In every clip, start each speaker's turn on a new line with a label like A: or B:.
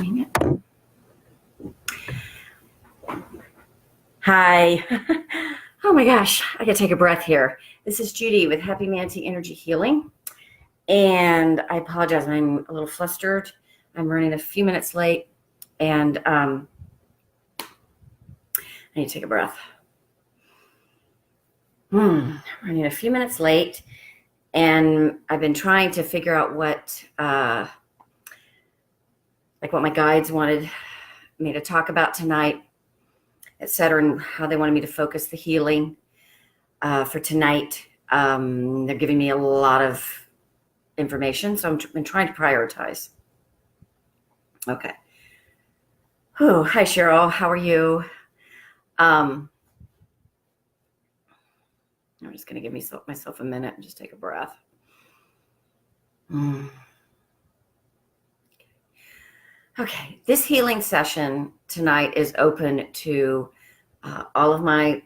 A: doing it. Hi. Oh my gosh, I gotta take a breath here. This is Judy with Happy Manti Energy Healing. And I apologize, I'm a little flustered. I'm running a few minutes late and I need to take a breath. Running a few minutes late and I've been trying to figure out what my guides wanted me to talk about tonight, etc., and how they wanted me to focus the healing for tonight. They're giving me a lot of information, so I've been trying to prioritize. Okay. Oh, hi Cheryl, how are you? I'm just going to give myself a minute and just take a breath. Okay, this healing session tonight is open to all of my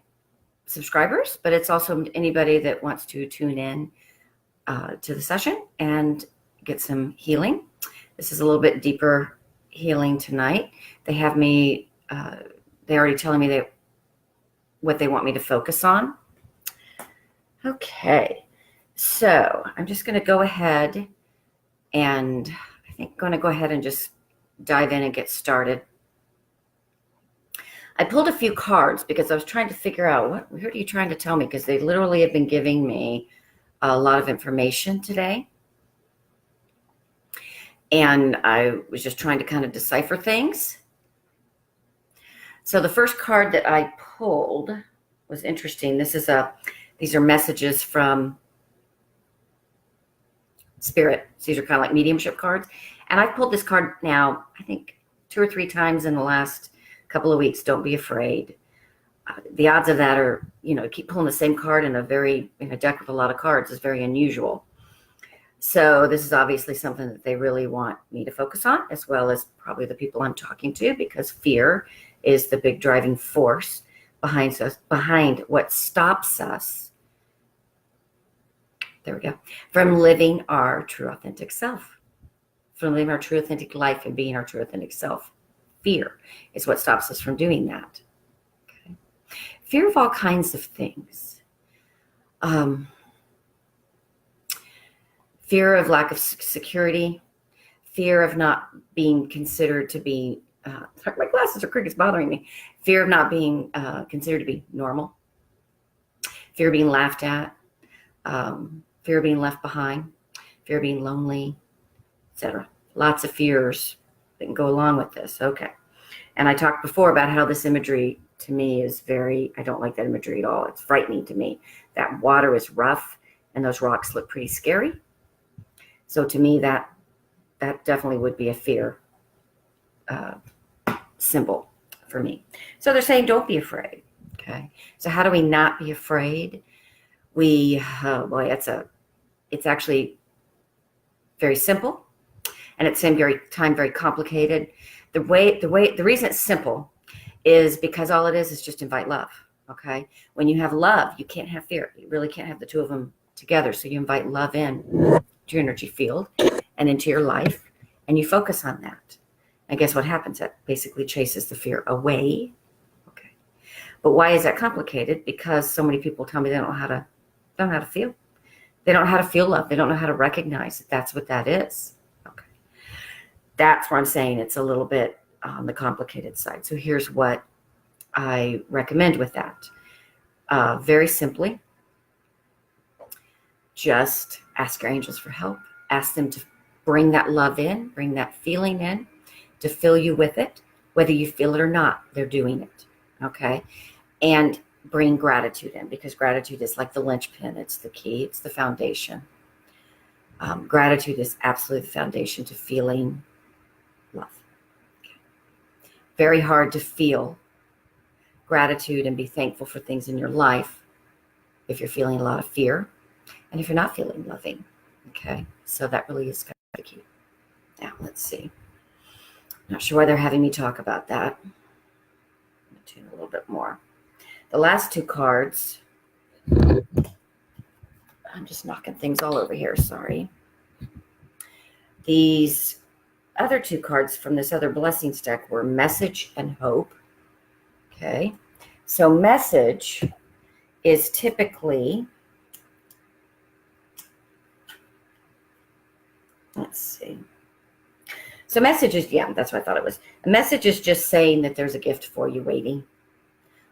A: subscribers, but it's also anybody that wants to tune in to the session and get some healing. This is a little bit deeper healing tonight. They have me, they're already telling me what they want me to focus on. Okay, so I'm just going to go ahead and just dive in and get started. I pulled a few cards because I was trying to figure out what are you trying to tell me, because they literally have been giving me a lot of information today. And I was just trying to kind of decipher things. So the first card that I pulled was interesting. These are messages from Spirit. These are kind of like mediumship cards. And I've pulled this card now, I think 2 or 3 times in the last couple of weeks. Don't be afraid. The odds of that are, keep pulling the same card in a deck with a lot of cards is very unusual. So this is obviously something that they really want me to focus on, as well as probably the people I'm talking to, because fear is the big driving force behind what stops us. There we go. From living our true authentic self. From living our true authentic life and being our true authentic self. Fear is what stops us from doing that. Okay. Fear of all kinds of things. Fear of lack of security. Fear of not being considered to be, my glasses are crickets bothering me. Fear of not being considered to be normal. Fear of being laughed at. Fear of being left behind. Fear of being lonely, etc. Lots of fears that can go along with this. Okay. And I talked before about how this imagery to me is I don't like that imagery at all. It's frightening to me. That water is rough and those rocks look pretty scary. So to me, that definitely would be a fear symbol for me. So they're saying, don't be afraid. Okay. So how do we not be afraid? It's actually very simple. And at the same time, very complicated. The reason it's simple is because all it is just invite love. Okay. When you have love, you can't have fear. You really can't have the two of them together. So you invite love in to your energy field and into your life, and you focus on that. And guess what happens? That basically chases the fear away. Okay. But why is that complicated? Because so many people tell me they don't know how to feel. They don't know how to feel love. They don't know how to recognize that that's what that is. That's where I'm saying it's a little bit on the complicated side. So here's what I recommend with that. Very simply, just ask your angels for help. Ask them to bring that love in, bring that feeling in, to fill you with it. Whether you feel it or not, they're doing it. Okay? And bring gratitude in, because gratitude is like the linchpin. It's the key. It's the foundation. Gratitude is absolutely the foundation to feeling love. Okay. Very hard to feel gratitude and be thankful for things in your life if you're feeling a lot of fear and if you're not feeling loving. Okay, so that really is kind of key. Now, let's see. Not sure why they're having me talk about that. I'm going to tune a little bit more. The last 2 cards, I'm just knocking things all over here, sorry. These other two cards from this other blessings deck were message and hope. Okay. So message is typically, let's see. So message is, yeah, that's what I thought it was. A message is just saying that there's a gift for you waiting.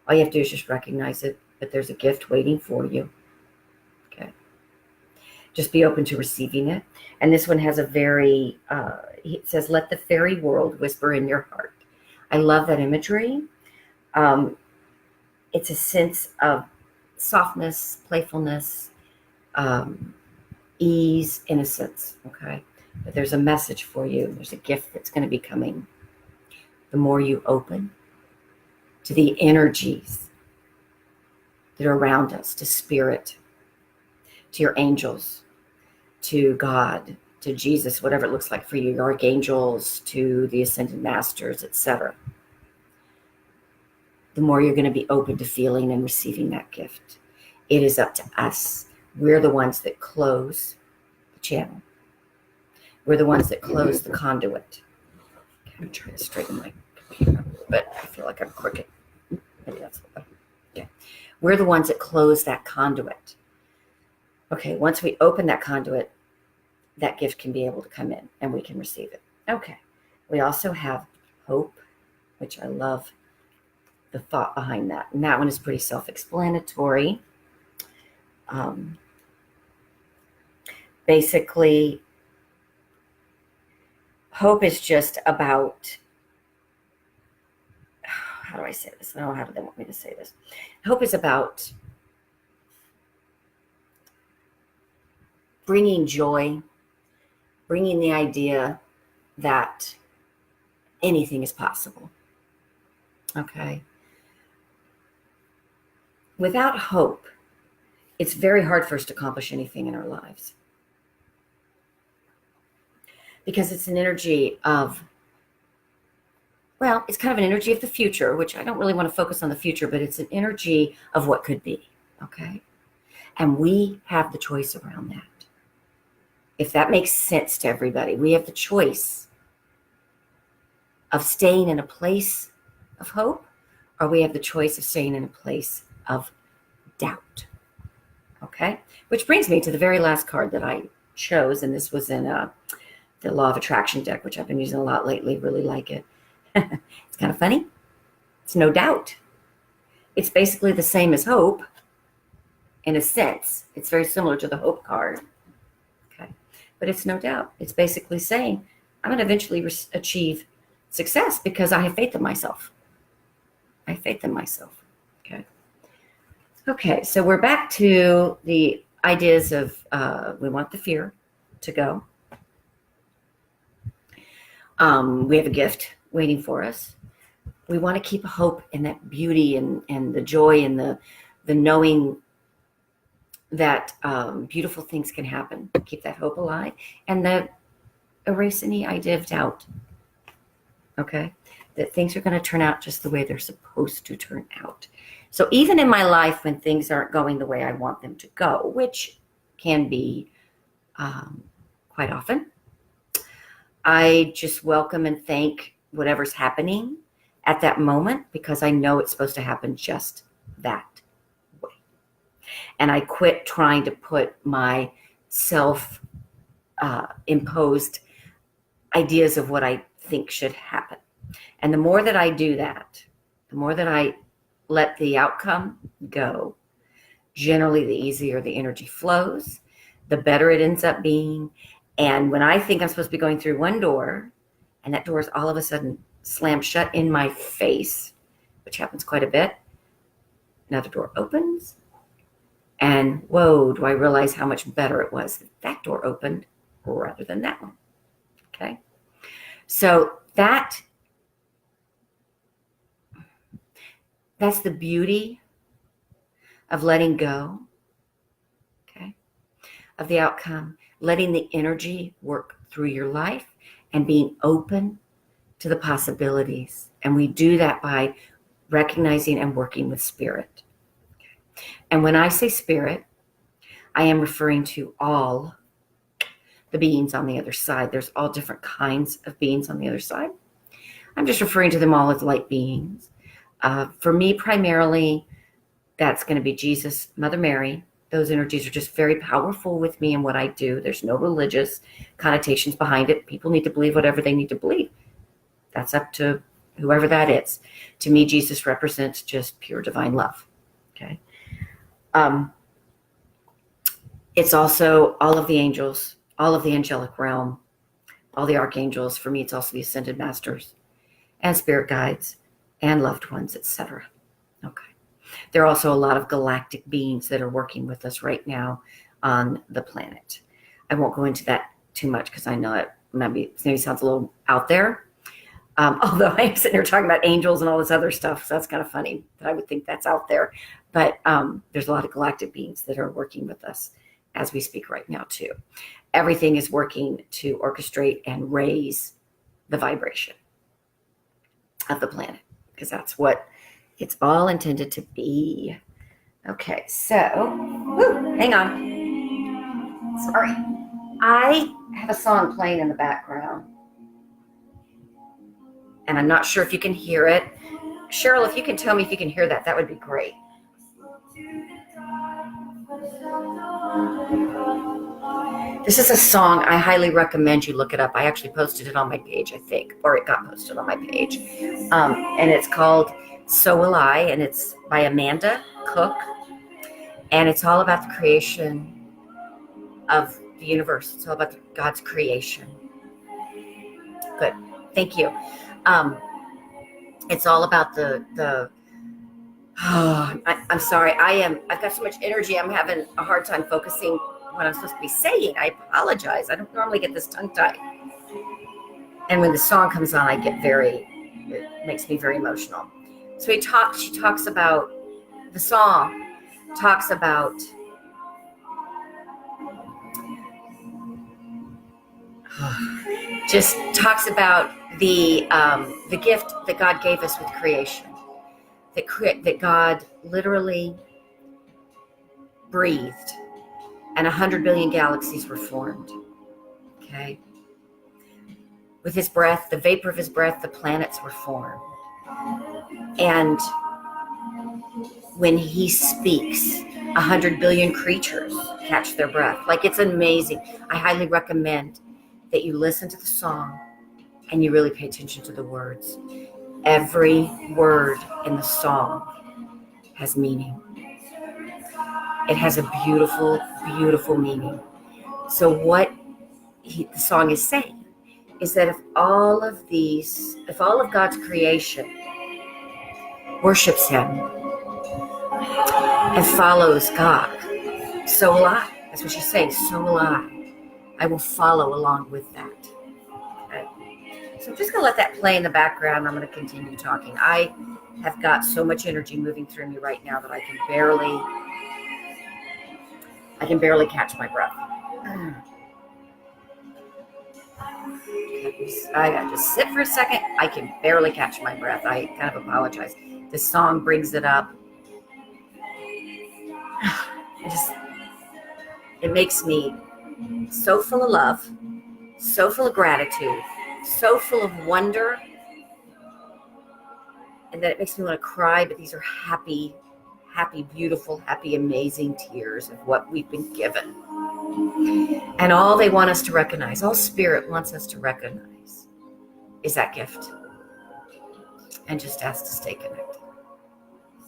A: All you have to do is just recognize it, that there's a gift waiting for you. Okay. Just be open to receiving it. And this one has a very, it says, let the fairy world whisper in your heart. I love that imagery. It's a sense of softness, playfulness, ease, innocence. Okay. But there's a message for you. There's a gift that's going to be coming. The more you open to the energies that are around us, to spirit, to your angels, to God, to Jesus, whatever it looks like for you, your archangels, to the ascended masters, etc., the more you're going to be open to feeling and receiving that gift. It is up to us. We're the ones that close the channel. We're the ones that close the conduit. Okay, I'm trying to straighten my computer up a little bit. I feel like I'm crooked. Maybe that's what. Okay. We're the ones that close that conduit. Okay, once we open that conduit, that gift can be able to come in and we can receive it. Okay. We also have hope, which I love the thought behind that. And that one is pretty self-explanatory. Basically, hope is just about, how do I say this? I don't know how do they want me to say this. Hope is about bringing joy, bringing the idea that anything is possible. Okay. Without hope, it's very hard for us to accomplish anything in our lives. Because it's an energy of, well, it's kind of an energy of the future, which I don't really want to focus on the future, but it's an energy of what could be. Okay. And we have the choice around that. If that makes sense to everybody, we have the choice of staying in a place of hope, or we have the choice of staying in a place of doubt. Okay? Which brings me to the very last card that I chose, and this was in the Law of Attraction deck, which I've been using a lot lately. Really like it. It's kind of funny. It's no doubt. It's basically the same as hope in a sense. It's very similar to the hope card. Okay? But it's no doubt. It's basically saying, I'm going to eventually achieve success because I have faith in myself. I have faith in myself. Okay. Okay, so we're back to the ideas of we want the fear to go. We have a gift waiting for us. We want to keep hope and that beauty and the joy and the knowing that beautiful things can happen. Keep that hope alive and erase any idea of doubt. Okay? That things are going to turn out just the way they're supposed to turn out. So even in my life when things aren't going the way I want them to go, which can be quite often, I just welcome and thank whatever's happening at that moment because I know it's supposed to happen just that way. And I quit trying to put my self-imposed ideas of what I think should happen. And the more that I do that, the more that I let the outcome go, generally the easier the energy flows, the better it ends up being. And when I think I'm supposed to be going through one door and that door is all of a sudden slammed shut in my face, which happens quite a bit, another door opens and whoa, do I realize how much better it was that that door opened rather than that one. Okay. So that's the beauty of letting go, okay, of the outcome, letting the energy work through your life and being open to the possibilities. And we do that by recognizing and working with spirit. And when I say spirit, I am referring to all the beings on the other side. There's all different kinds of beings on the other side. I'm just referring to them all as light beings. For me, primarily, that's going to be Jesus, Mother Mary. Those energies are just very powerful with me and what I do. There's no religious connotations behind it. People need to believe whatever they need to believe. That's up to whoever that is. To me, Jesus represents just pure divine love. Okay. It's also all of the angels, all of the angelic realm, all the archangels. For me, it's also the ascended masters and spirit guides and loved ones, etc. Okay. There are also a lot of galactic beings that are working with us right now on the planet. I won't go into that too much because I know it maybe sounds a little out there. Although I am sitting here talking about angels and all this other stuff, so that's kind of funny that I would think that's out there. But there's a lot of galactic beings that are working with us as we speak right now too. Everything is working to orchestrate and raise the vibration of the planet because that's what it's all intended to be. Okay, so, hang on. Sorry. I have a song playing in the background. And I'm not sure if you can hear it. Cheryl, if you can tell me if you can hear that, that would be great. This is a song I highly recommend you look it up. I actually posted it on my page, I think, or it got posted on my page. And it's called So Will I, and it's by Amanda Cook. And it's all about the creation of the universe. It's all about God's creation. Good. Thank you. It's all about I'm sorry. I've got so much energy. I'm having a hard time focusing what I'm supposed to be saying. I apologize. I don't normally get this tongue tied. And when the song comes on, it makes me very emotional. So she talks about, the song talks about just talks about the gift that God gave us with creation, that God literally breathed, and 100 billion galaxies were formed. Okay, with His breath, the vapor of His breath, the planets were formed, and when He speaks, 100 billion creatures catch their breath. Like, it's amazing. I highly recommend that you listen to the song and you really pay attention to the words. Every word in the song has meaning. It has a beautiful, beautiful meaning. So what the song is saying is that if all of God's creation worships Him and follows God, so will I. That's what she's saying. So will I. I will follow along with that. Okay. So I'm just going to let that play in the background. I'm going to continue talking. I have got so much energy moving through me right now that I can barely catch my breath. I got to just sit for a second. I can barely catch my breath. I kind of apologize. This song brings it up. It makes me so full of love, so full of gratitude, so full of wonder, and that it makes me want to cry, but these are happy, beautiful, happy, amazing tears of what we've been given. And all they want us to recognize, all Spirit wants us to recognize, is that gift. And just ask to stay connected.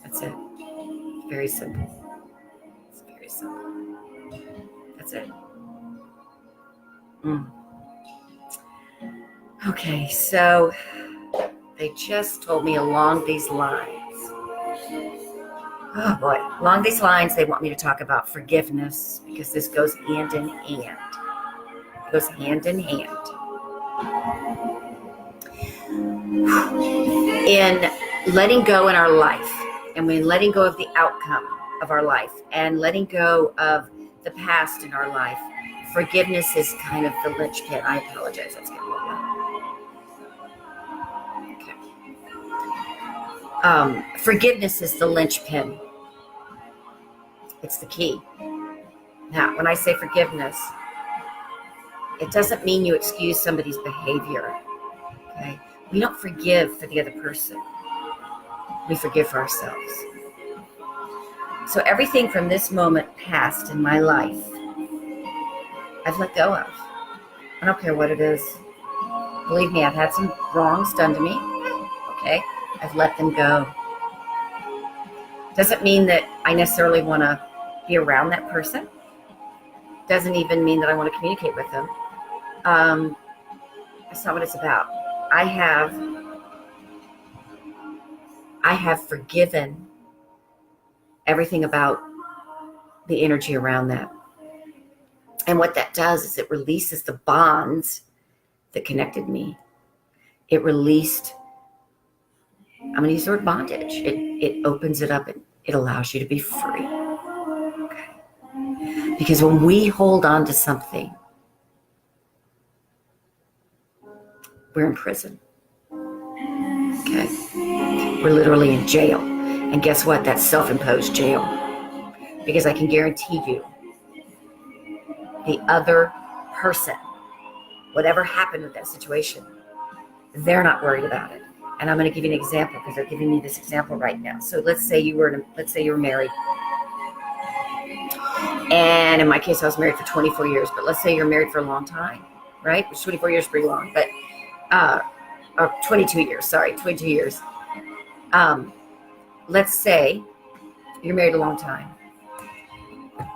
A: That's it. Very simple. It's very simple. That's it. Okay, so they just told me along these lines. Oh boy, along these lines, they want me to talk about forgiveness because this goes hand in hand. It goes hand in hand. In letting go in our life, and when letting go of the outcome of our life, and letting go of the past in our life, forgiveness is kind of the linchpin. I apologize. That's getting a little loud. Okay. Forgiveness is the linchpin. It's the key. Now, when I say forgiveness, It doesn't mean you excuse somebody's behavior. Okay? We don't forgive for the other person. We forgive for ourselves. So everything from this moment past in my life, I've let go of. I don't care what it is. Believe me, I've had some wrongs done to me. Okay? I've let them go. Doesn't mean that I necessarily want to be around that person. Doesn't even mean that I want to communicate with them. That's not what it's about. I have forgiven everything about the energy around that. And what that does is it releases the bonds that connected me. It released, I'm going to use the word bondage. It opens it up and it allows you to be free. Okay. Because when we hold on to something, we're in prison. Okay. We're literally in jail. And guess what? That's self-imposed jail. Because I can guarantee you, the other person, whatever happened with that situation, they're not worried about it. And I'm going to give you an example because they're giving me this example right now. So let's say you were married. And in my case, I was married for 24 years, but let's say you're married for a long time, right? Which 24 years is pretty long, but, or 22 years, 22 years. Let's say you're married a long time.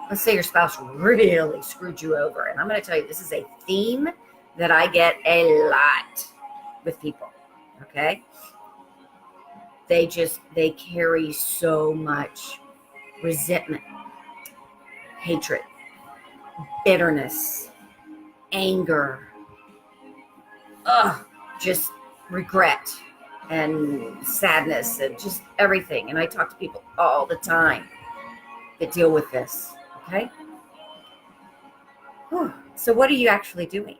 A: Let's say your spouse really screwed you over. And I'm going to tell you, this is a theme that I get a lot with people. Okay? They carry so much resentment, hatred, bitterness, anger, just regret and sadness and just everything. And I talk to people all the time that deal with this. Okay? So what are you actually doing?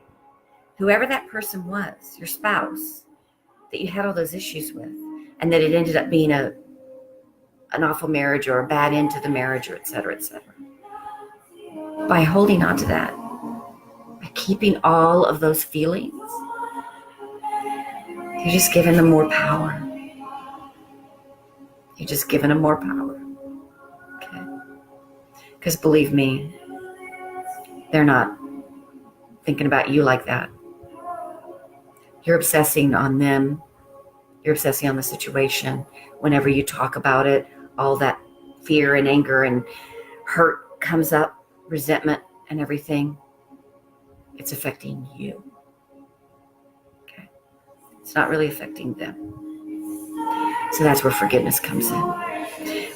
A: Whoever that person was, your spouse, that you had all those issues with, and that it ended up being an awful marriage or a bad end to the marriage, or et cetera, et cetera. By holding on to that, by keeping all of those feelings, you're just giving them more power. You're just giving them more power. Okay? Because believe me, they're not thinking about you like that. You're obsessing on them. You're obsessing on the situation. Whenever you talk about it, all that fear and anger and hurt comes up, resentment and everything. It's affecting you. Okay? It's not really affecting them. So that's where forgiveness comes in.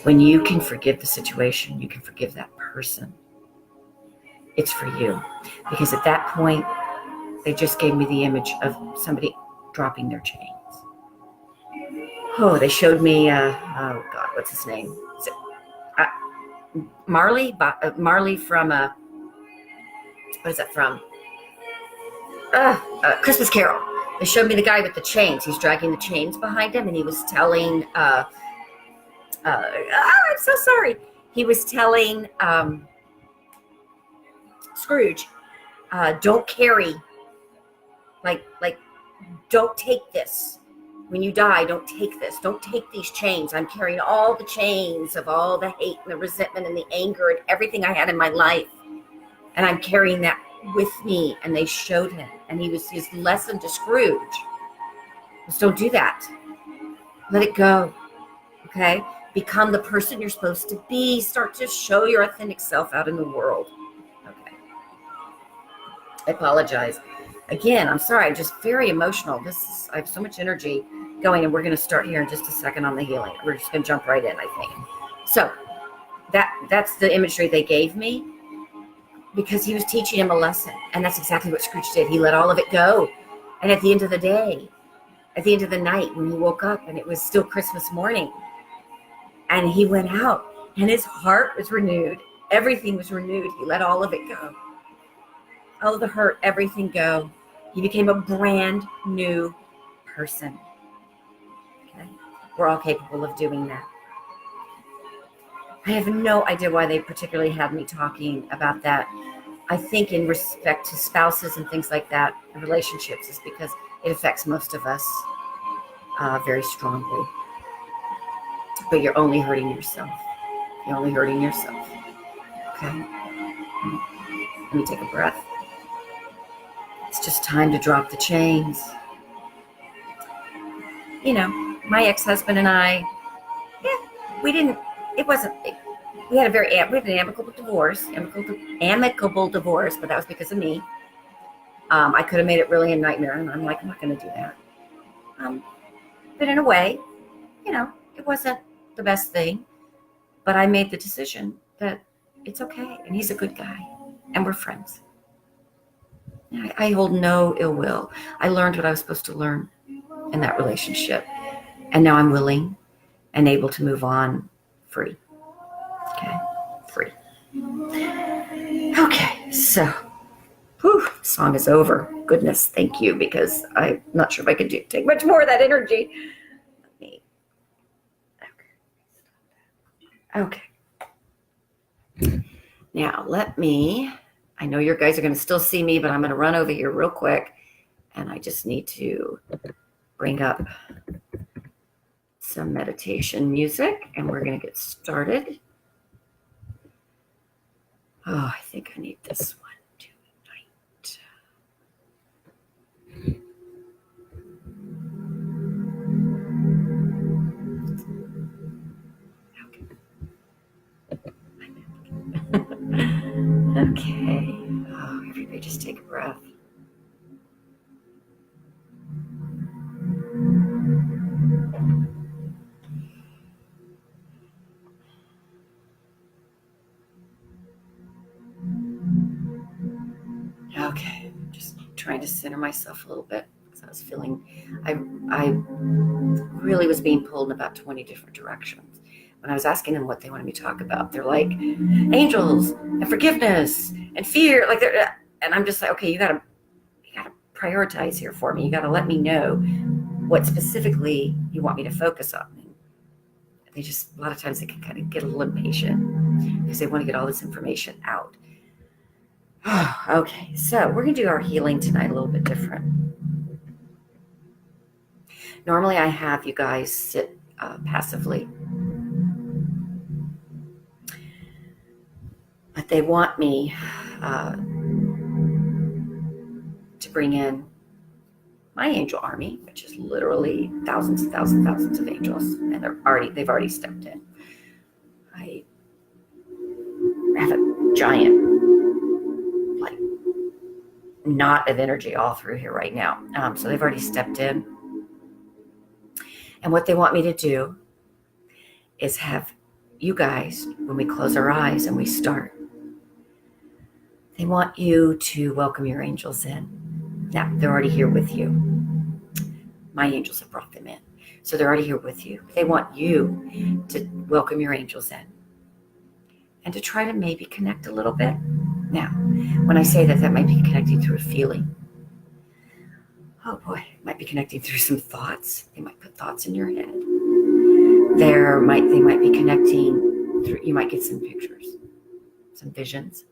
A: When you can forgive the situation, you can forgive that person. It's for you. Because at that point, they just gave me the image of somebody dropping their chains. Oh, they showed me, oh God, what's his name? Is it, Marley from, what is that from? Christmas Carol. They showed me the guy with the chains. He's dragging the chains behind him, and he was telling, I'm so sorry. He was telling Scrooge, don't carry, like, don't take this. When you die, don't take this. Don't take these chains. I'm carrying all the chains of all the hate and the resentment and the anger and everything I had in my life. And I'm carrying that with me. And they showed him. And his lesson to Scrooge was don't do that. Let it go. Okay? Become the person you're supposed to be. Start to show your authentic self out in the world. Okay. I apologize. Again, I'm sorry. I'm just very emotional. I have so much energy going, and we're going to start here in just a second on the healing. We're just going to jump right in, I think. So that's the imagery they gave me, because he was teaching him a lesson, and that's exactly what Scrooge did. He let all of it go, and at the end of the day, at the end of the night, when he woke up and it was still Christmas morning, and he went out, and his heart was renewed. Everything was renewed. He let all of it go. All of the hurt, everything go. He became a brand new person. Okay? We're all capable of doing that. I have no idea why they particularly had me talking about that. I think in respect to spouses and things like that, and relationships, is because it affects most of us very strongly. But you're only hurting yourself. You're only hurting yourself. Okay? Let me take a breath. It's just time to drop the chains. You know, my ex-husband and I, we didn't, it wasn't, we had an amicable divorce, but that was because of me. I could have made it really a nightmare, and I'm like, I'm not going to do that. But in a way, it wasn't the best thing, but I made the decision that it's okay, and he's a good guy, and we're friends. I hold no ill will. I learned what I was supposed to learn in that relationship, and now I'm willing and able to move on free. Okay, free. Okay, so, the song is over. Goodness, thank you, because I'm not sure if I could take much more of that energy. Okay. Now, I know you guys are going to still see me, but I'm going to run over here real quick, and I just need to bring up some meditation music, and we're going to get started. Oh, I think I need this one tonight. Okay. Oh, everybody just take a breath. Okay, just trying to center myself a little bit because I was feeling, I really was being pulled in about 20 different directions. When I was asking them what they wanted me to talk about, they're like, angels and forgiveness and fear, and I'm just like, okay, you gotta prioritize here for me. You gotta let me know what specifically you want me to focus on. They just, a lot of times they can kind of get a little impatient because they want to get all this information out. Okay, so we're going to do our healing tonight a little bit different. Normally I have you guys sit passively, but they want me to bring in my angel army, which is literally thousands and thousands and thousands of angels, and they've already stepped in. I have a giant knot of energy all through here right now. So they've already stepped in. And what they want me to do is have you guys, when we close our eyes and we start, they want you to welcome your angels in. Now, they're already here with you. My angels have brought them in. So they're already here with you. They want you to welcome your angels in and to try to maybe connect a little bit. Now, when I say that might be connecting through a feeling. Oh boy, it might be connecting through some thoughts. They might put thoughts in your head. They might be connecting through, you might get some pictures, some visions.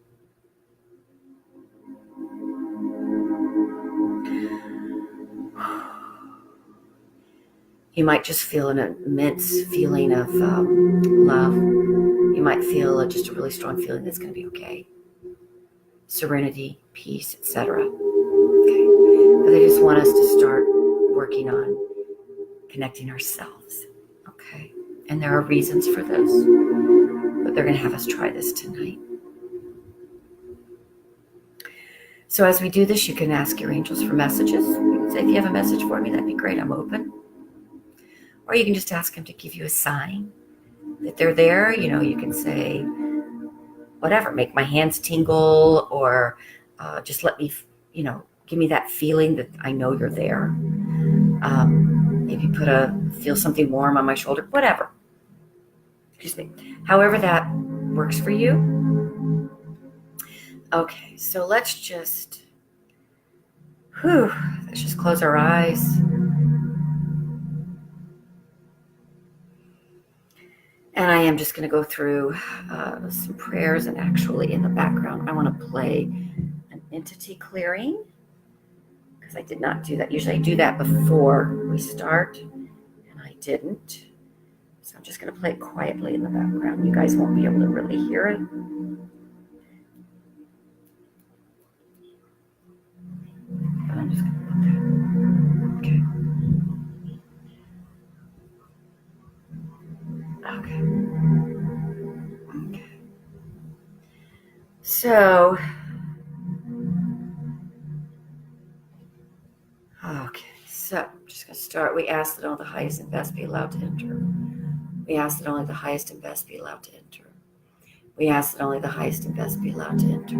A: You might just feel an immense feeling of love. You might feel just a really strong feeling that's going to be okay. Serenity, peace, etc. Okay. But they just want us to start working on connecting ourselves. Okay. And there are reasons for this, but they're going to have us try this tonight. So as we do this, you can ask your angels for messages. You can say, if you have a message for me, that'd be great. I'm open. Or you can just ask them to give you a sign that they're there. You can say, whatever, make my hands tingle, or just let me, give me that feeling that I know you're there. Maybe feel something warm on my shoulder, whatever. Excuse me. However that works for you. Okay, so let's just close our eyes. And I am just going to go through some prayers, and actually in the background, I want to play an entity clearing because I did not do that. Usually I do that before we start, and I didn't. So I'm just going to play it quietly in the background. You guys won't be able to really hear it. But I'm just going to put that. Okay. Okay. So, I'm just going to start. We ask that all the highest and best be allowed to enter. We ask that only the highest and best be allowed to enter. We ask that only the highest and best be allowed to enter.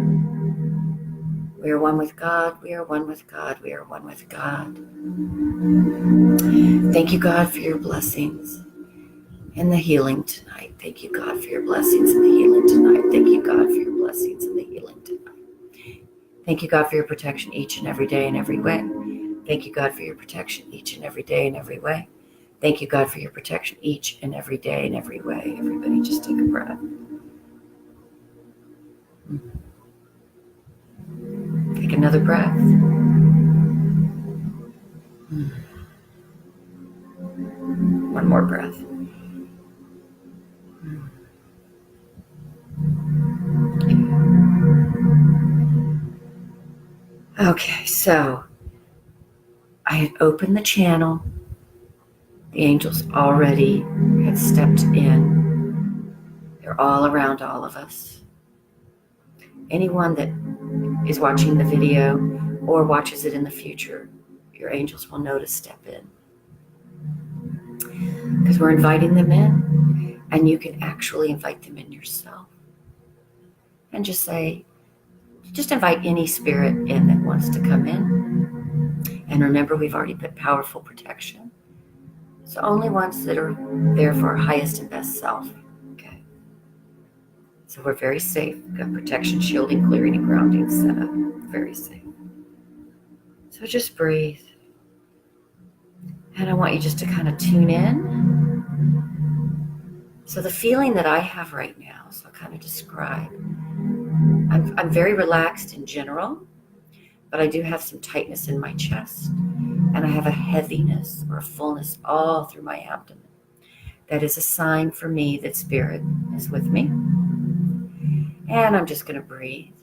A: We are one with God. We are one with God. We are one with God. Thank you, God, for your blessings and the healing tonight. Thank you, God, for your blessings and the healing tonight. Thank you, God, for your blessings and the healing tonight. Thank you, God, for your protection each and every day and every way. Thank you, God, for your protection each and every day and every way. Thank you, God, for your protection each and every day and every way. Everybody just take a breath. Take another breath. One more breath. Okay, so I had opened the channel. The angels already had stepped in. They're all around all of us. Anyone that is watching the video or watches it in the future, your angels will know to step in. Because we're inviting them in, and you can actually invite them in yourself. And just invite any spirit in that wants to come in. And remember, we've already put powerful protection. So only ones that are there for our highest and best self. Okay. So we're very safe. We've got protection, shielding, clearing, and grounding set up. Very safe. So just breathe. And I want you just to kind of tune in. So the feeling that I have right now, so I'll kind of describe. I'm very relaxed in general, but I do have some tightness in my chest, and I have a heaviness or a fullness all through my abdomen. That is a sign for me that Spirit is with me. And I'm just going to breathe.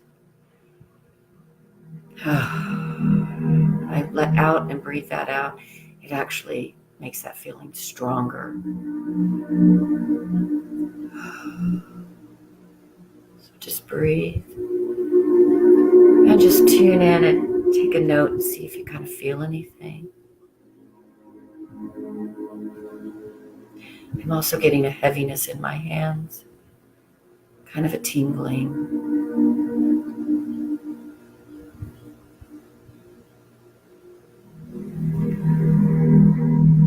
A: I let out and breathe that out. It actually makes that feeling stronger. So just breathe. And just tune in and take a note and see if you kind of feel anything. I'm also getting a heaviness in my hands, kind of a tingling.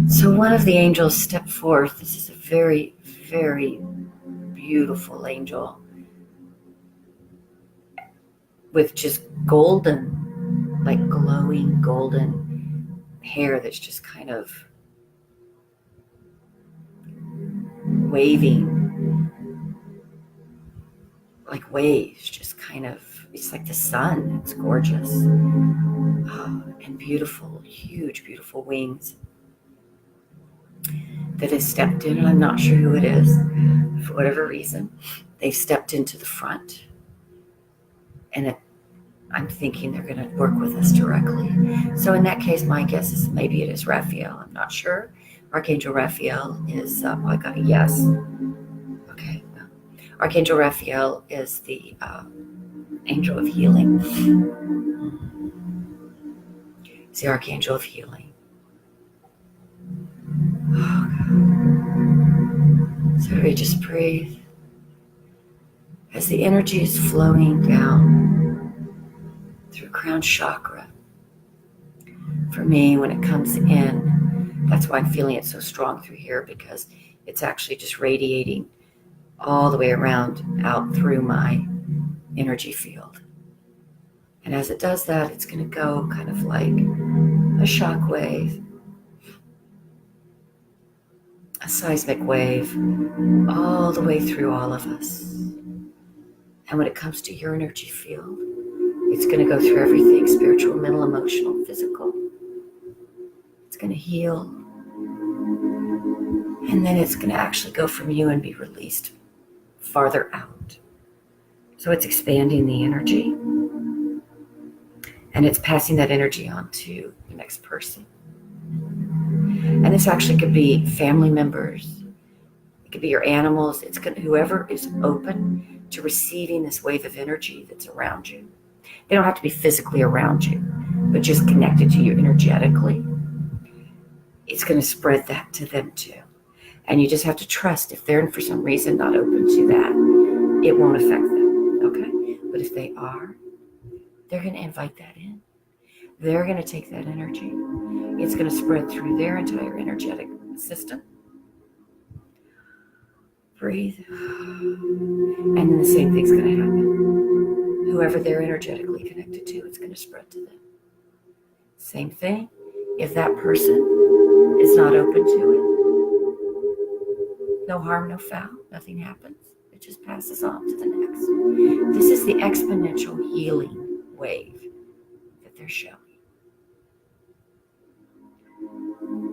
A: So one of the angels stepped forth. This is a very, very beautiful angel with just golden, like glowing golden hair that's just kind of waving, like waves, just kind of, it's like the sun. It's gorgeous. And beautiful, huge, beautiful wings that has stepped in, and I'm not sure who it is. For whatever reason, they've stepped into the front, and I'm thinking they're going to work with us directly. So in that case, my guess is maybe it is Raphael. I'm not sure. Archangel Raphael is, I got a yes. Okay. Archangel Raphael is the angel of healing. It's the Archangel of healing. Oh, God. So we just breathe. As the energy is flowing down through crown chakra. For me, when it comes in, that's why I'm feeling it so strong through here, because it's actually just radiating all the way around out through my energy field. And as it does that, it's going to go kind of like a shock wave a seismic wave all the way through all of us. And when it comes to your energy field, it's going to go through everything: spiritual, mental, emotional, physical. It's going to heal. And then it's going to actually go from you and be released farther out. So it's expanding the energy. And it's passing that energy on to the next person. And this actually could be family members. It could be your animals. It's whoever is open to receiving this wave of energy that's around you. They don't have to be physically around you, but just connected to you energetically. It's going to spread that to them too. And you just have to trust if they're for some reason not open to that, it won't affect them. Okay? But if they are, they're going to invite that in. They're going to take that energy. It's going to spread through their entire energetic system. Breathe. And then the same thing's going to happen. Whoever they're energetically connected to, it's going to spread to them. Same thing. If that person is not open to it, no harm, no foul, nothing happens. It just passes on to the next. This is the exponential healing wave that they're showing.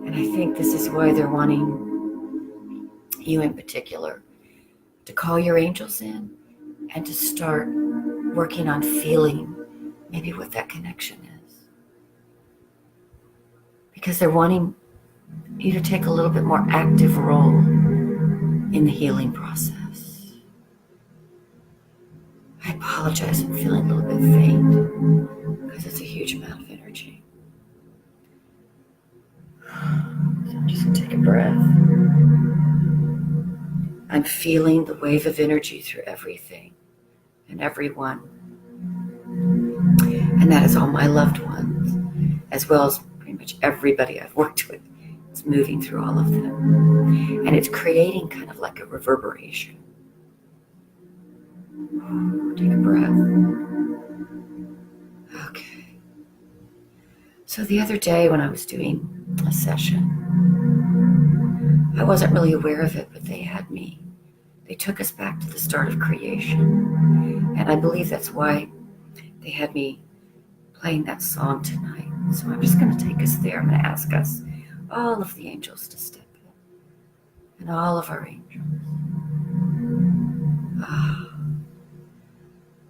A: And I think this is why they're wanting you in particular to call your angels in and to start working on feeling maybe what that connection is. Because they're wanting you to take a little bit more active role in the healing process. I apologize, I'm feeling a little bit faint because it's a huge amount of energy. So I'm just going to take a breath. I'm feeling the wave of energy through everything and everyone. And that is all my loved ones, as well as pretty much everybody I've worked with. It's moving through all of them. And it's creating kind of like a reverberation. Take a breath. Okay. So the other day when I was doing a session, I wasn't really aware of it, but they took us back to the start of creation. And I believe that's why they had me playing that song tonight. So I'm just going to take us there. I'm going to ask us, all of the angels, to step in. And all of our angels.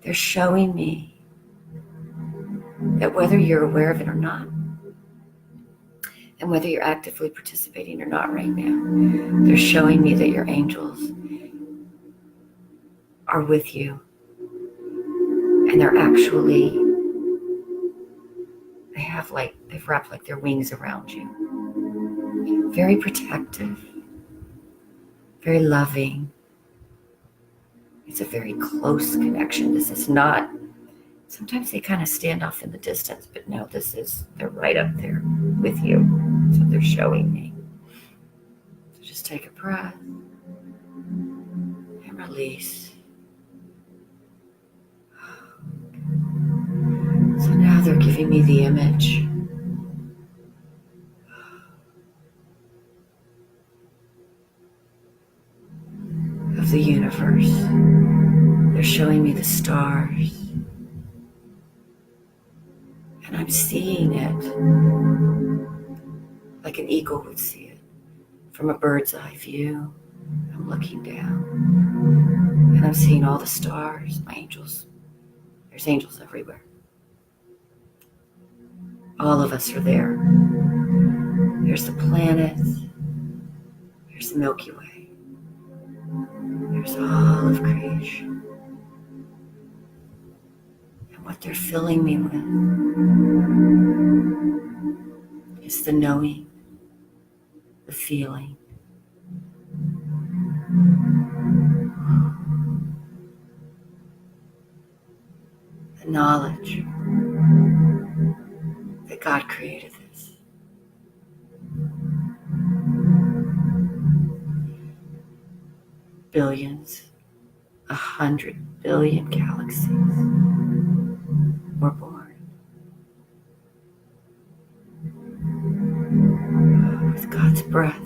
A: They're showing me that whether you're aware of it or not, and whether you're actively participating or not right now, they're showing me that your angels are with you. And they've wrapped like their wings around you. Very protective, very loving. It's a very close connection. This is not, sometimes they kind of stand off in the distance, but no, they're right up there with you. That's what they're showing me. So just take a breath and release. So now they're giving me the image of the universe. They're showing me the stars. And I'm seeing it like an eagle would see it from a bird's eye view. I'm looking down and I'm seeing all the stars, my angels. There's angels everywhere. All of us are there. There's the planets. There's the Milky Way. There's all of creation. And what they're filling me with is the knowing, the feeling, the knowledge that God created this. Billions, 100 billion galaxies were born with God's breath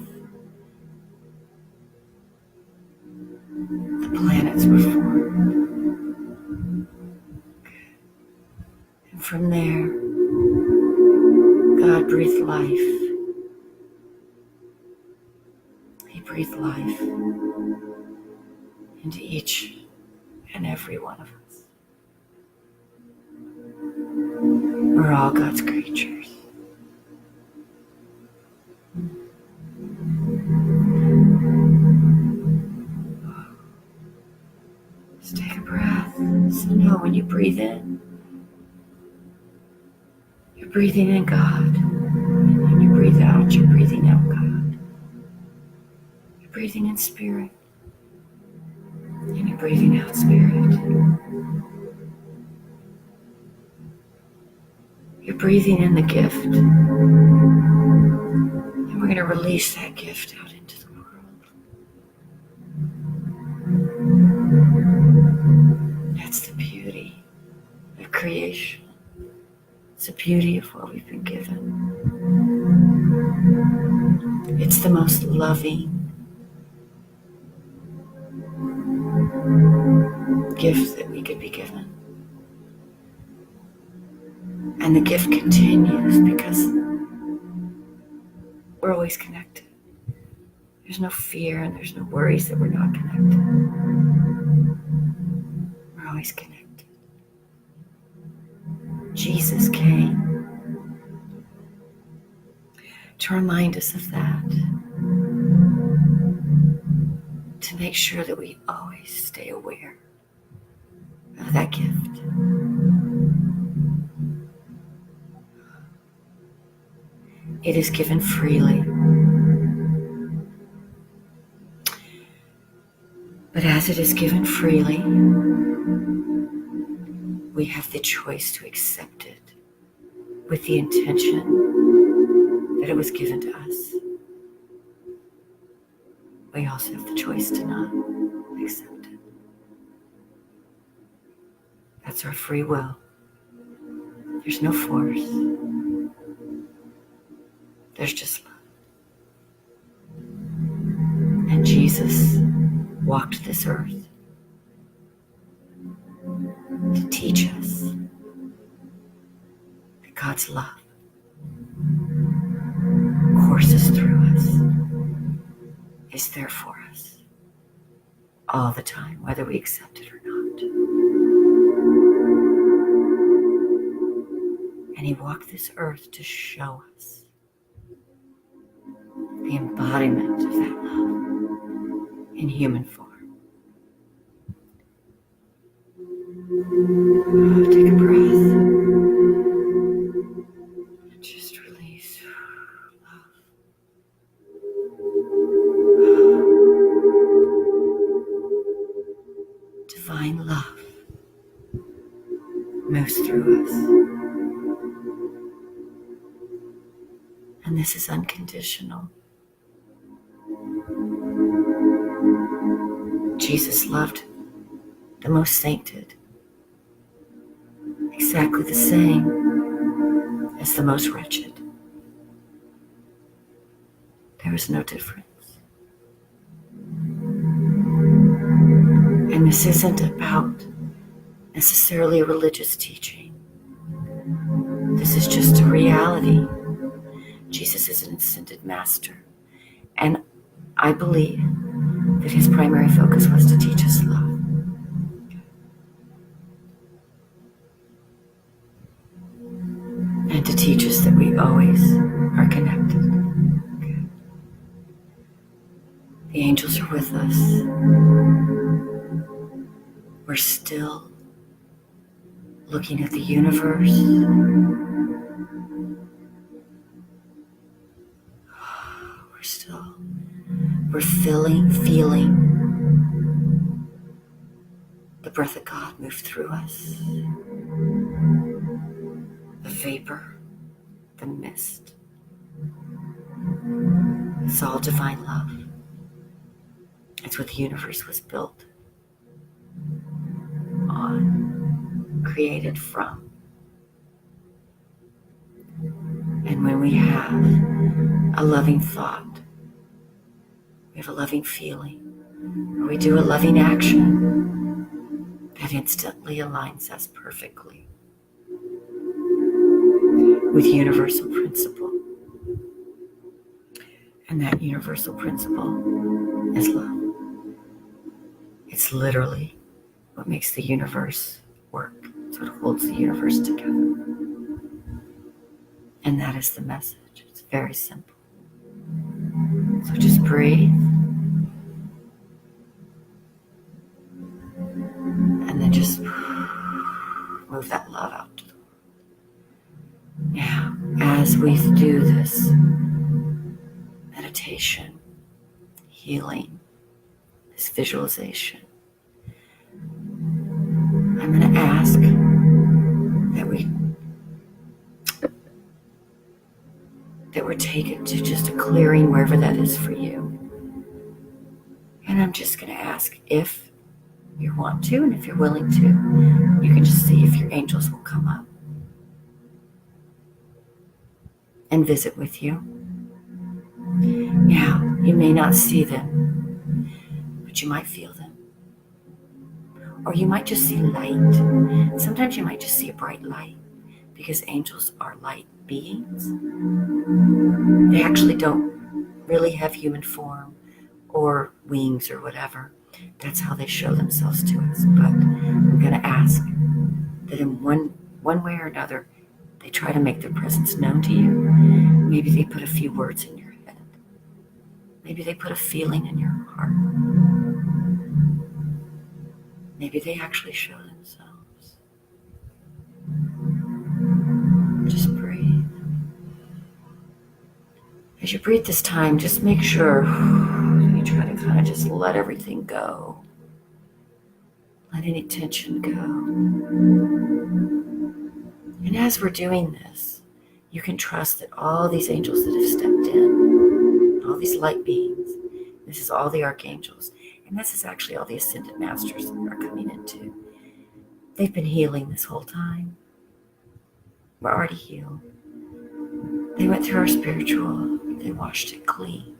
A: from there, God breathed life. He breathed life into each and every one of us. We're all God's creatures. Just take a breath. So know when you breathe in, you're breathing in God. And when you breathe out, you're breathing out God. You're breathing in spirit. And you're breathing out spirit. You're breathing in the gift. And we're going to release that gift out into the world. That's the beauty of creation. It's the beauty of what we've been given. It's the most loving gift that we could be given. And the gift continues because we're always connected. There's no fear and there's no worries that we're not connected. We're always connected. Jesus came to remind us of that. To make sure that we always stay aware of that gift. It is given freely. But as it is given freely, we have the choice to accept it with the intention that it was given to us. We also have the choice to not accept it. That's our free will. There's no force. There's just love. And Jesus walked this earth to teach us that God's love courses through us, is there for us all the time, whether we accept it or not. And he walked this earth to show us the embodiment of that love in human form. Take a breath. Just release love. Divine love moves through us. And this is unconditional. Jesus loved the most sainted exactly the same as the most wretched. There was no difference. And this isn't about necessarily a religious teaching. This is just a reality. Jesus is an ascended master. And I believe that his primary focus was to teach us love. And to teach us that we always are connected. The angels are with us. We're still looking at the universe. We're feeling the breath of God move through us. The vapor, the mist. It's all divine love. It's what the universe was built on, created from. And when we have a loving thought, we have a loving feeling, or we do a loving action, that instantly aligns us perfectly with universal principle. And that universal principle is love. It's literally what makes the universe work. It's what holds the universe together. And that is the message. It's very simple. So just breathe. And then just move that love out to the world. Now, as we do this meditation, healing, this visualization, I'm going to ask that we're taken to just a clearing wherever that is for you. And I'm just going to ask if you want to, and if you're willing to, you can just see if your angels will come up and visit with you. Now, you may not see them, but you might feel them. Or you might just see light. Sometimes you might just see a bright light, because angels are light beings. They actually don't really have human form or wings or whatever. That's how they show themselves to us. But I'm going to ask that in one way or another, they try to make their presence known to you. Maybe they put a few words in your head. Maybe they put a feeling in your heart. Maybe they actually show themselves. Just breathe. As you breathe this time, just make sure you try to kind of just let everything go. Let any tension go. And as we're doing this, you can trust that all these angels that have stepped in, all these light beings, this is all the archangels, and this is actually all the ascended masters that are coming in too. They've been healing this whole time. We're already healed. They went through our spiritual, they washed it clean.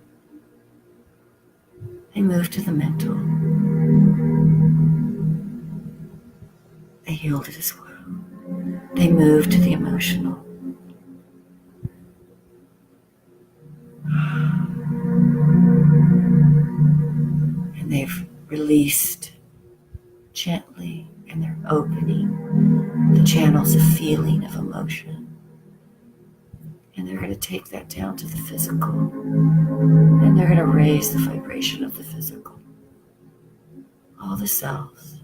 A: They moved to the mental. They healed it as well. They moved to the emotional. And they've released gently, and they're opening the channels of feeling, of emotion. And they're going to take that down to the physical. And they're going to raise the vibration of the physical. All the cells.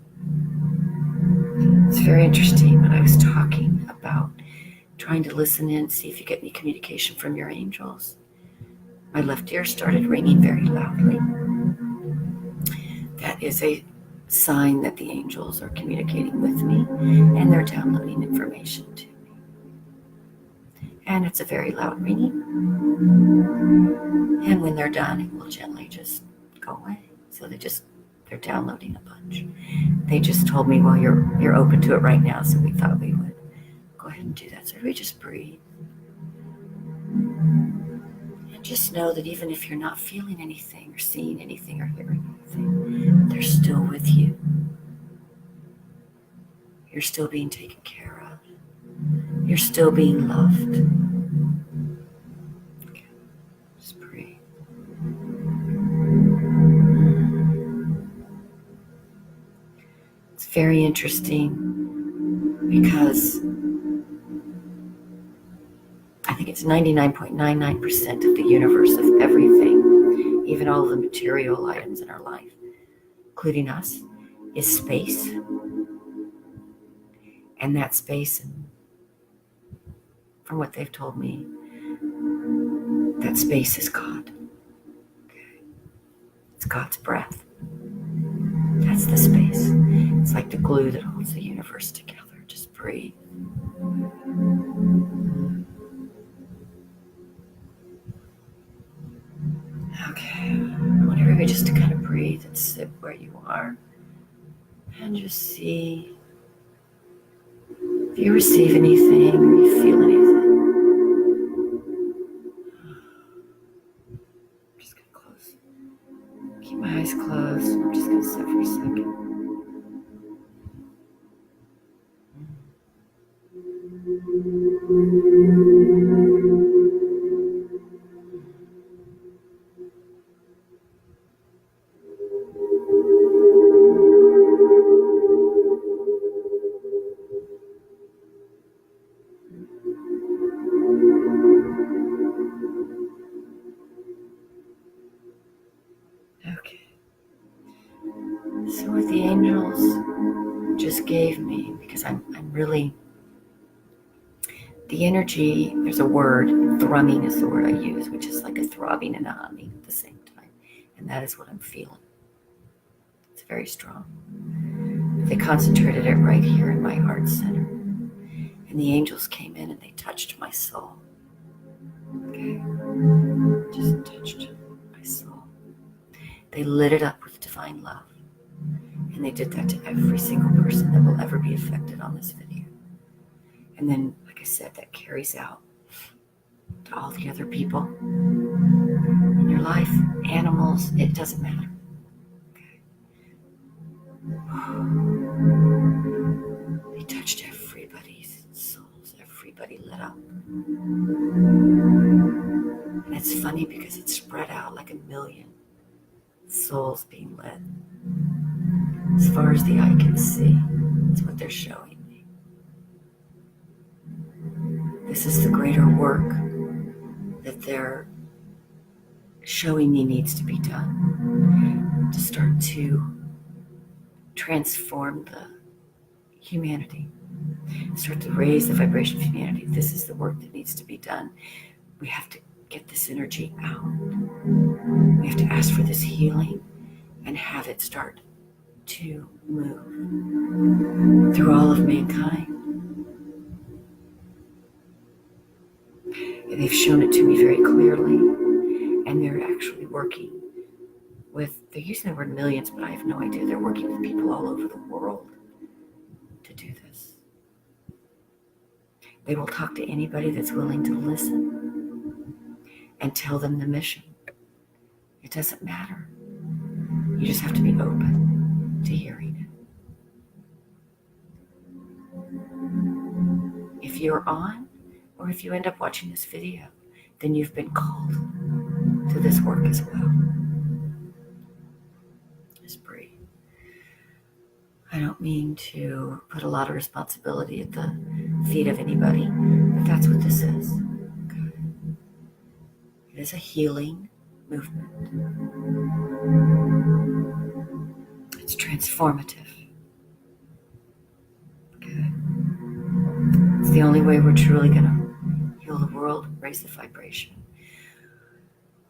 A: It's very interesting when I was talking about trying to listen in, see if you get any communication from your angels. My left ear started ringing very loudly. That is a sign that the angels are communicating with me, and they're downloading information to me. And it's a very loud ringing. And when they're done, it will gently just go away. So they're downloading a bunch. They just told me, well, you're open to it right now, so we thought we would go ahead and do that. So we just breathe. And just know that even if you're not feeling anything or seeing anything or hearing anything, they're still with you. You're still being taken care of. You're still being loved. Okay. Just breathe. It's very interesting because I think it's 99.99% of the universe of everything, even all the material items in our life, including us, is space. And that space, from what they've told me, that space is God. Okay. It's God's breath. That's the space. It's like the glue that holds the universe together. Just breathe. Okay. I want everybody just to kind of breathe and sit where you are. And just see if you receive anything or you feel anything. I'm just going to close. Keep my eyes closed. I'm just going to sit for a second. So what the angels just gave me, because I'm really, the energy, there's a word, thrumming is the word I use, which is like a throbbing and a humming at the same time. And that is what I'm feeling. It's very strong. They concentrated it right here in my heart center. And the angels came in and they touched my soul. Okay? Just touched my soul. They lit it up with divine love. And they did that to every single person that will ever be affected on this video. And then, like I said, that carries out to all the other people in your life, animals, it doesn't matter. Okay. They touched everybody's souls, everybody lit up. And it's funny because it spread out like 1,000,000 souls being lit. As far as the eye can see, that's what they're showing me. This is the greater work that they're showing me needs to be done to start to transform the humanity, start to raise the vibration of humanity. This is the work that needs to be done. We have to get this energy out. We have to ask for this healing and have it start to move through all of mankind. And they've shown it to me very clearly, and they're actually working with, they're using the word millions, but I have no idea. They're working with people all over the world to do this. They will talk to anybody that's willing to listen and tell them the mission. It doesn't matter. You just have to be open to hearing it. If you're on, or if you end up watching this video, then you've been called to this work as well. Just breathe. I don't mean to put a lot of responsibility at the feet of anybody, but that's what this is. Okay. It is a healing movement. It's transformative. Okay. It's the only way we're truly going to heal the world, raise the vibration.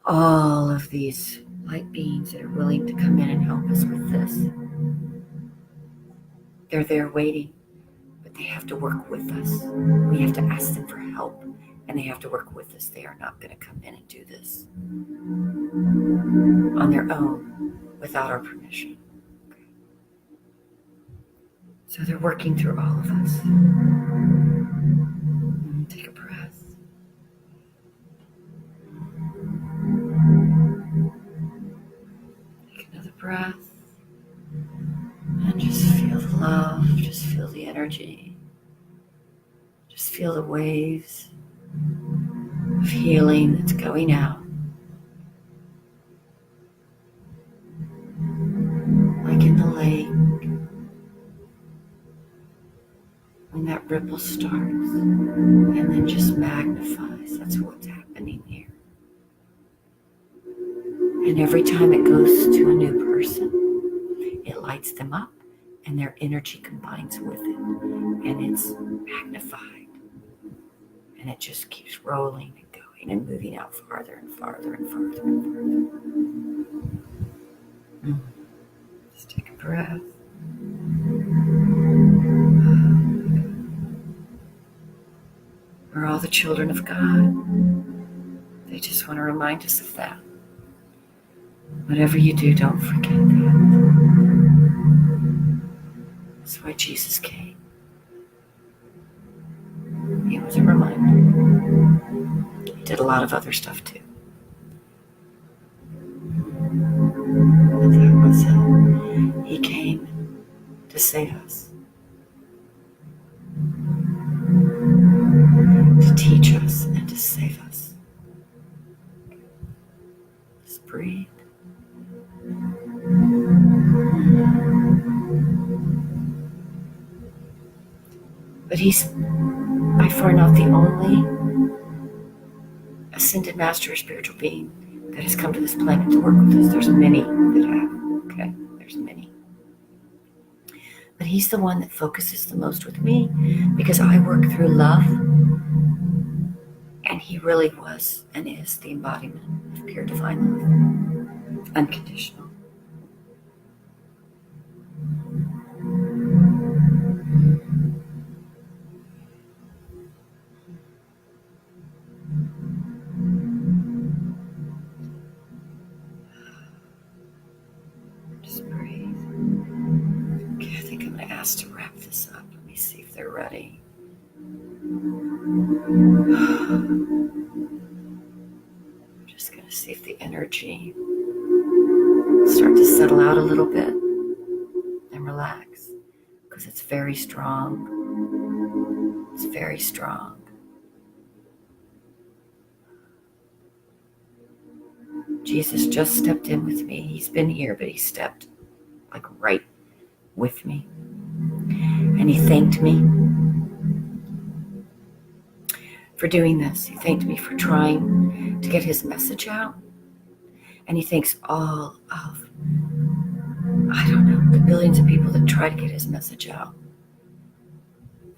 A: All of these light beings that are willing to come in and help us with this, they're there waiting, but they have to work with us. We have to ask them for help, and they have to work with us. They are not going to come in and do this on their own without our permission. Okay. So they're working through all of us. Take a breath. Take another breath. And just feel the love, just feel the energy. Just feel the waves of healing that's going out. Like in the lake, when that ripple starts and then just magnifies. That's what's happening here. And every time it goes to a new person, it lights them up and their energy combines with it. And it's magnified. And it just keeps rolling and going and moving out farther and farther and farther and farther. Just take a breath. We're all the children of God. They just want to remind us of that. Whatever you do, don't forget that. That's why Jesus came. He was a reminder. He did a lot of other stuff too. But that was it. He came to save us. To teach us and to save us. Just breathe. But he's by far not the only ascended master or spiritual being that has come to this planet to work with us. There's many that have, okay? There's many. But he's the one that focuses the most with me because I work through love, and he really was and is the embodiment of pure divine love, unconditional. Just breathe. Okay, I think I'm going to ask to wrap this up. Let me see if they're ready. I'm just going to see if the energy start to settle out a little bit and relax, because it's very strong. It's very strong. Jesus just stepped in with me. He's been here, but he stepped like right with me. And he thanked me for doing this. He thanked me for trying to get his message out. And he thanks all of, I don't know, the billions of people that try to get his message out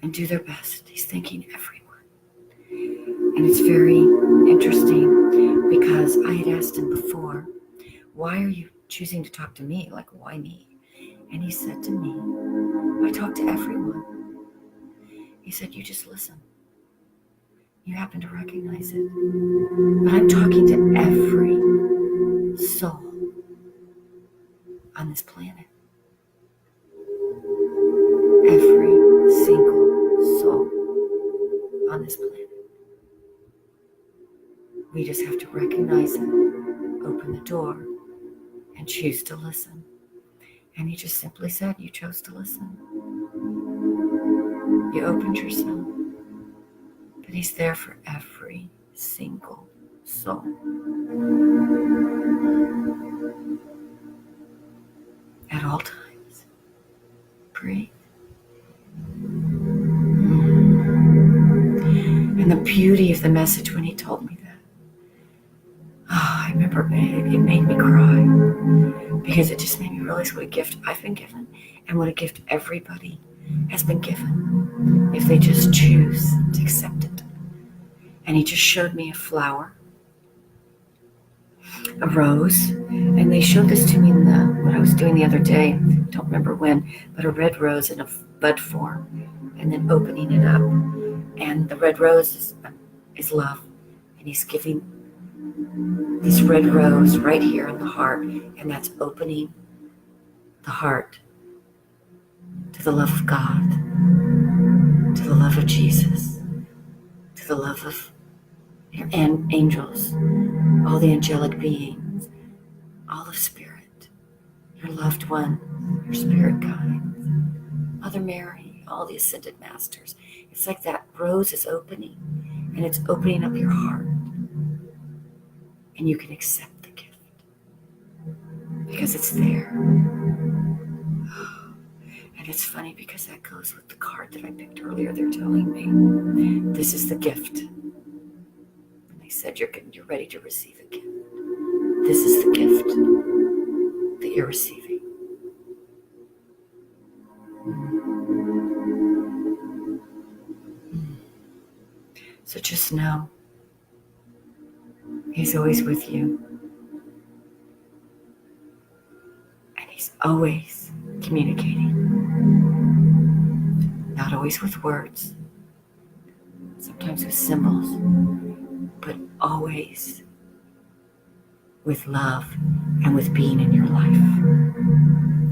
A: and do their best. He's thanking everyone. And it's very interesting because I had asked him before, why are you choosing to talk to me? Like, why me? And he said to me, I talk to everyone. He said, you just listen. You happen to recognize it. But I'm talking to every soul on this planet. Every single soul on this planet. We just have to recognize it, open the door, and choose to listen. And he just simply said, you chose to listen. You opened yourself. But he's there for every single soul. At all times. Breathe. And the beauty of the message when he told me that. Oh, I remember it made me cry. Because it just made me realize what a gift I've been given. And what a gift everybody has been given. If they just choose to accept it. And he just showed me a flower. A rose. And they showed this to me in what I was doing the other day. Don't remember when. But a red rose in a bud form. And then opening it up. And the red rose is love. And he's giving this red rose right here in the heart. And that's opening the heart to the love of God. To the love of Jesus. To the love of and angels. All the angelic beings. All of spirit. Your loved one. Your spirit guides. Mother Mary. All the ascended masters. It's like that rose is opening, and it's opening up your heart, and you can accept the gift because it's there. And it's funny because that goes with the card that I picked earlier. They're telling me this is the gift, and they said you're ready to receive a gift. This is the gift that you're receiving. So just know, he's always with you. And he's always communicating. Not always with words, sometimes with symbols, but always with love and with being in your life.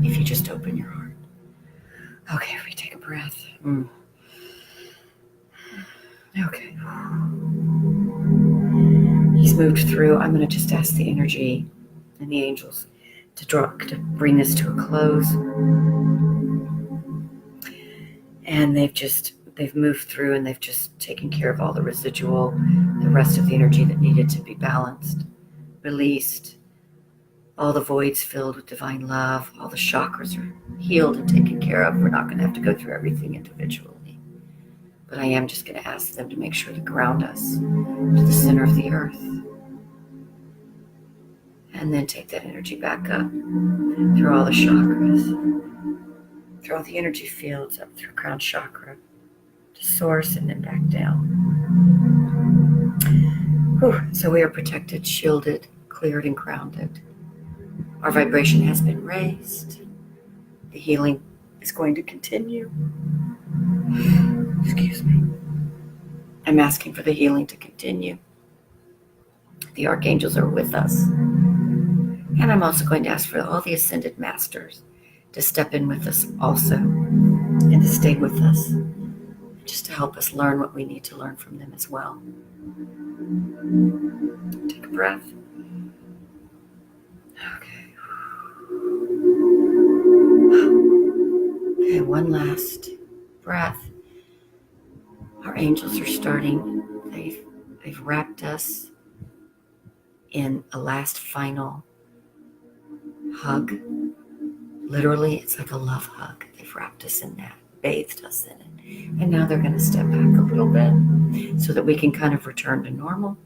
A: If you just open your heart. Okay, we take a breath. Okay. He's moved through. I'm going to just ask the energy and the angels to bring this to a close. And they've moved through, and they've just taken care of all the rest of the energy that needed to be balanced, released. All the voids filled with divine love. All the chakras are healed and taken care of. We're not going to have to go through everything individually. But I am just going to ask them to make sure to ground us to the center of the earth. And then take that energy back up through all the chakras. through all the energy fields up through crown chakra to source and then back down. Whew. So we are protected, shielded, cleared, and grounded. Our vibration has been raised. The healing is going to continue. Excuse me. I'm asking for the healing to continue. The archangels are with us. And I'm also going to ask for all the ascended masters to step in with us also and to stay with us, just to help us learn what we need to learn from them as well. Take a breath. Okay. Okay, one last breath. Our angels are starting. They've wrapped us in a last final hug. Literally, it's like a love hug. They've wrapped us in that, bathed us in it. And now they're going to step back a little bit so that we can kind of return to normal.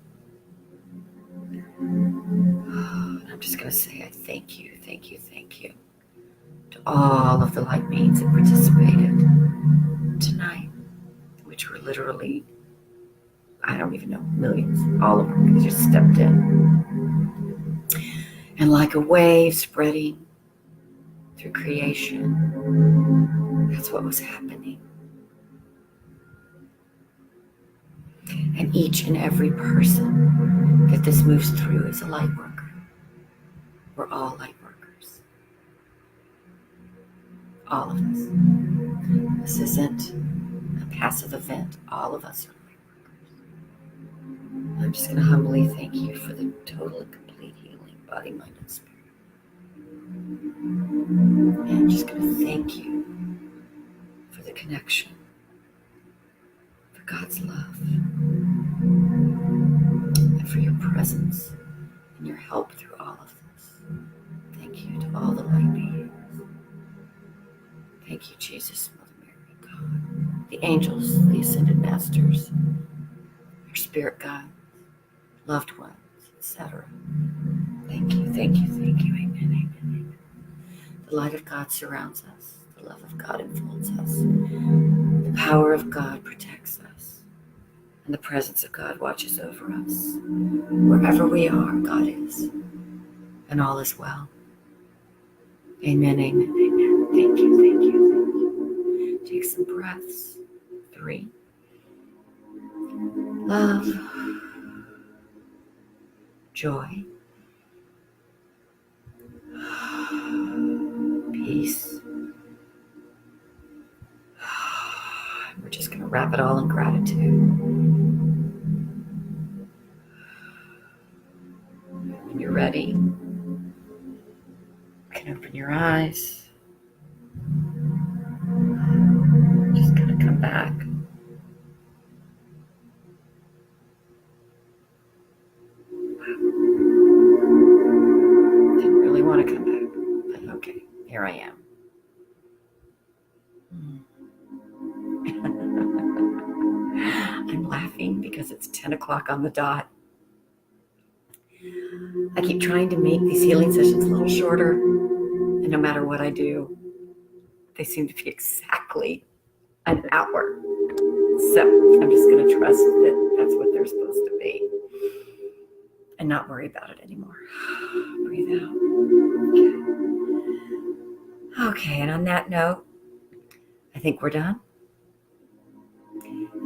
A: I'm just going to say I thank you to all of the light beings that participated tonight, which were literally, I don't even know, millions. All of them just stepped in. And like a wave spreading through creation, that's what was happening. And each and every person that this moves through is a light worker. We're all light workers. All of us. This isn't a passive event. All of us are light workers. I'm just going to humbly thank you for the total and complete healing, body, mind, and spirit. And I'm just going to thank you for the connection, for God's love, and for your presence and your help through all of this. Thank you to all the light beings. Thank you, Jesus, Mother Mary, God, the angels, the ascended masters, your spirit guides, loved ones, etc. Thank you. Amen, amen, amen. The light of God surrounds us. The love of God enfolds us. The power of God protects us. And the presence of God watches over us. Wherever we are, God is. And all is well. Amen, amen, amen. Thank you. Take some breaths. 3. Love. Joy. Peace. We're just going to wrap it all in gratitude. When you're ready, you can open your eyes. Just going to come back. Didn't really want to come back, but okay, here I am. I'm laughing because it's 10 o'clock on the dot. I keep trying to make these healing sessions a little shorter, and no matter what I do, they seem to be exactly an hour. So I'm just going to trust that that's what they're supposed to be and not worry about it anymore. Breathe out. Okay, and on that note, I think we're done.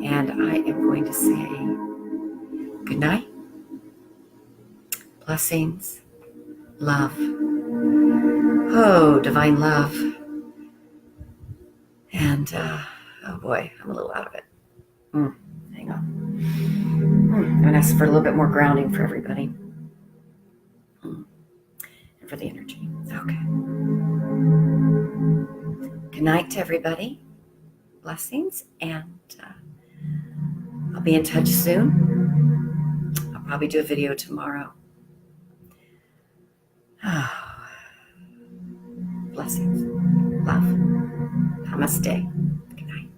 A: And I am going to say good night, blessings, love. Oh, divine love. And, oh boy, I'm a little out of it. Hang on. I'm going to ask for a little bit more grounding for everybody. And for the energy. Okay. Good night to everybody. Blessings. And I'll be in touch soon. I'll probably do a video tomorrow. Blessings. Love. Namaste. Good night.